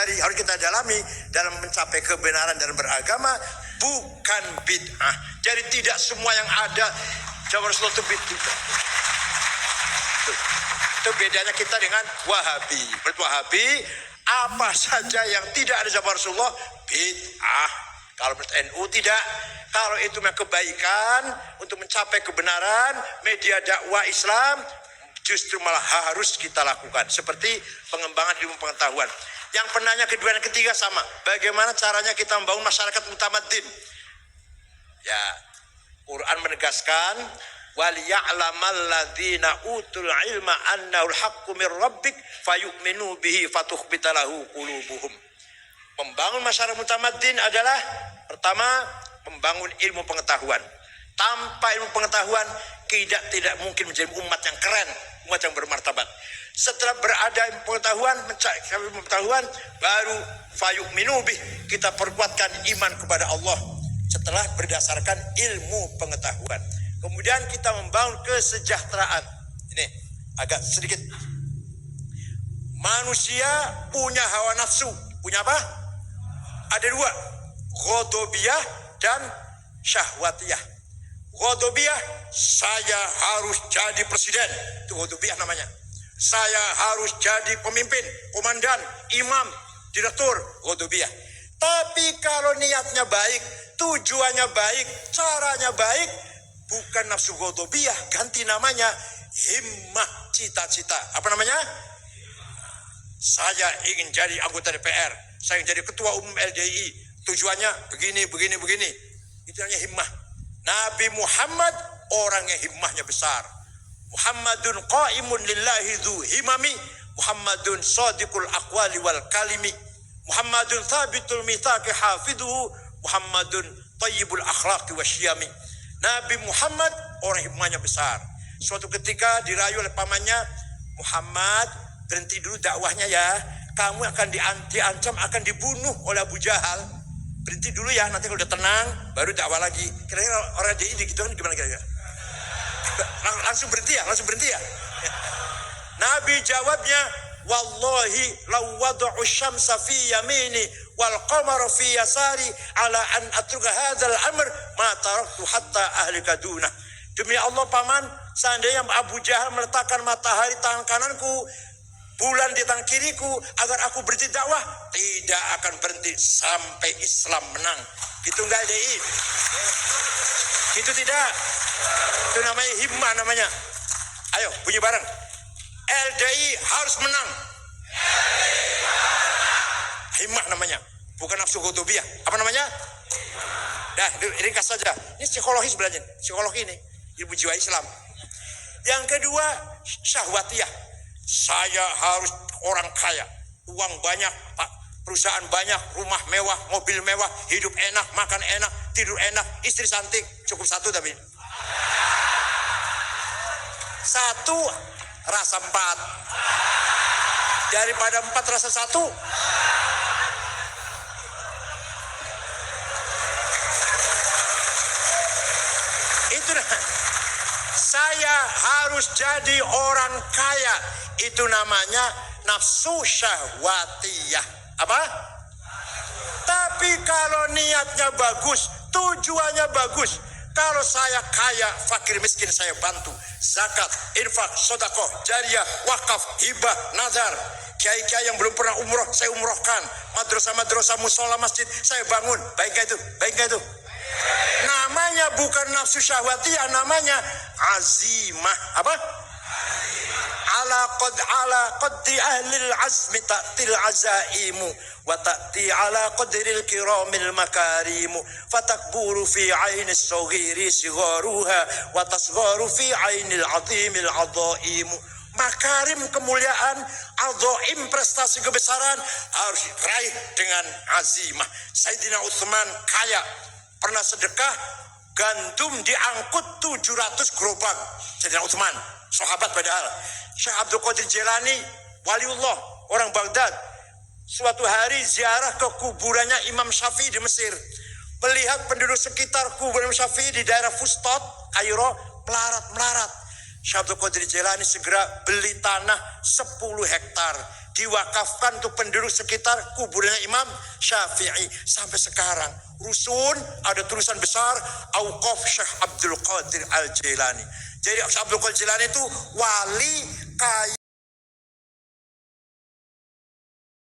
pelajari, harus kita dalami dalam mencapai kebenaran dalam beragama, bukan bid'ah. Jadi tidak semua yang ada zaman Rasulullah itu bid'ah. Itu bedanya kita dengan Wahabi. Menurut Wahabi, apa saja yang tidak ada zaman Rasulullah bid'ah. Kalau menurut NU tidak. Kalau itu memang kebaikan untuk mencapai kebenaran, media dakwah Islam justru malah harus kita lakukan. Seperti pengembangan ilmu pengetahuan. Yang penanya kedua dan ketiga sama. Bagaimana caranya kita membangun masyarakat mutamaddin? Ya, Quran menegaskan وَلِيَعْلَمَ الَّذِينَ أُوتُوا الْعِلْمَ أَنَّهُ الْحَقُّ مِنْ رَبِّكَ فَيُؤْمِنُوا بِهِ فَتُخْبِتَ لَهُ قُلُوبُهُمْ. Membangun masyarakat mutamaddin adalah pertama membangun ilmu pengetahuan. Tanpa ilmu pengetahuan tidak mungkin menjadi umat yang keren, umat yang bermartabat. Setelah berada ilmu pengetahuan, mencari ilmu pengetahuan, baru fayu'minu bih, kita perkuatkan iman kepada Allah setelah berdasarkan ilmu pengetahuan. Kemudian kita membangun kesejahteraan. Ini agak sedikit. Manusia punya hawa nafsu. Punya apa? Ada dua. Ghadobiyah dan syahwatiyah. Ghadobiyah, saya harus jadi presiden. Itu ghadobiyah namanya. Saya harus jadi pemimpin, komandan, imam, direktur. Ghadobiyah. Tapi kalau niatnya baik, tujuannya baik, caranya baik, bukan nafsu ghadobiyah, ganti namanya himmah, cita-cita. Apa namanya? Saya ingin jadi anggota DPR, saya ingin jadi ketua umum LDI. Tujuannya begini. Itu namanya himmah. Nabi Muhammad orangnya himmahnya besar. Muhammadun qaimun lillahi dzu himami, Muhammadun shadiqul aqwali wal kalimi, Muhammadun thabitul mitsaqi hafidhuhu, Muhammadun thayyibul akhlaqi wasyiyami. Nabi Muhammad orang himmahnya besar. Suatu ketika dirayu oleh pamannya, Muhammad berhenti dulu dakwahnya ya, kamu akan diancam akan dibunuh oleh Abu Jahal. Berhenti dulu ya, nanti kalau udah tenang baru dakwah lagi. Kira-kira orang DI gitu kan gimana kira-kira? Langsung berhenti ya. Nabi jawabnya, wallahi law wada'u syamsa fi yamini wal qamara fi yasari ala an atruka hadzal amr ma taraktu hatta ahlika duna. Demi Allah paman, seandainya Abu Jahal meletakkan matahari tangan kananku, bulan di tangan kiriku, agar aku berhenti dakwah, tidak akan berhenti sampai Islam menang. Gitu enggak DI? Gitu tidak? Itu namanya himmah namanya. Ayo bunyi bareng. LDI harus menang. Himmah namanya, bukan nafsu ghadobiyah. Apa namanya? Dah, ringkas saja. Ini psikologis belajar. Psikologi ini, ilmu jiwa Islam. Yang kedua, syahwatiyah. Saya harus orang kaya, uang banyak, Pak, perusahaan banyak, rumah mewah, mobil mewah, hidup enak, makan enak, tidur enak, istri cantik. Cukup satu tapi. Satu rasa empat. Daripada empat rasa satu. Itu saya harus jadi orang kaya. Itu namanya nafsu syahwatiyah. Apa? Tapi kalau niatnya bagus, tujuannya bagus. Kalau saya kaya, fakir miskin saya bantu. Zakat, infak, sedekah, jariyah, wakaf, hibah, nazar. Kiai-kiai yang belum pernah umroh, saya umrohkan. Madrasah-madrasah, musola, masjid, saya bangun. Baik gak itu? Baik gak itu? Namanya bukan nafsu syahwatiyah, namanya azimah. Apa? Ala qaddi ahlil azmi ta'til azaimu wa ta'ti ala qadril kiramil makarimu fatakburu fi ainis saghiri sigharuha wa tasgharu fi ainil azimil adhaimu. Makarim kemuliaan, adhaim prestasi kebesaran harus diraih dengan azimah. Sayyidina Utsman kaya, pernah sedekah gandum diangkut 700 gerobak. Sayyidina Utsman, sahabat padahal. Syekh Abdul Qadir Jilani, waliullah, orang Baghdad. Suatu hari ziarah ke kuburannya Imam Syafi'i di Mesir. Melihat penduduk sekitar kuburan Imam Syafi'i di daerah Fustat, Kairo, melarat. Syekh Abdul Qadir Jilani segera beli tanah 10 hektar. diwakafkan untuk penduduk sekitar kuburnya Imam Syafi'i. Sampai sekarang rusun ada tulisan besar Auqaf Syekh Abdul Qadir Al-Jailani. Jadi Syekh Abdul Qadir Al-Jailani itu wali kaya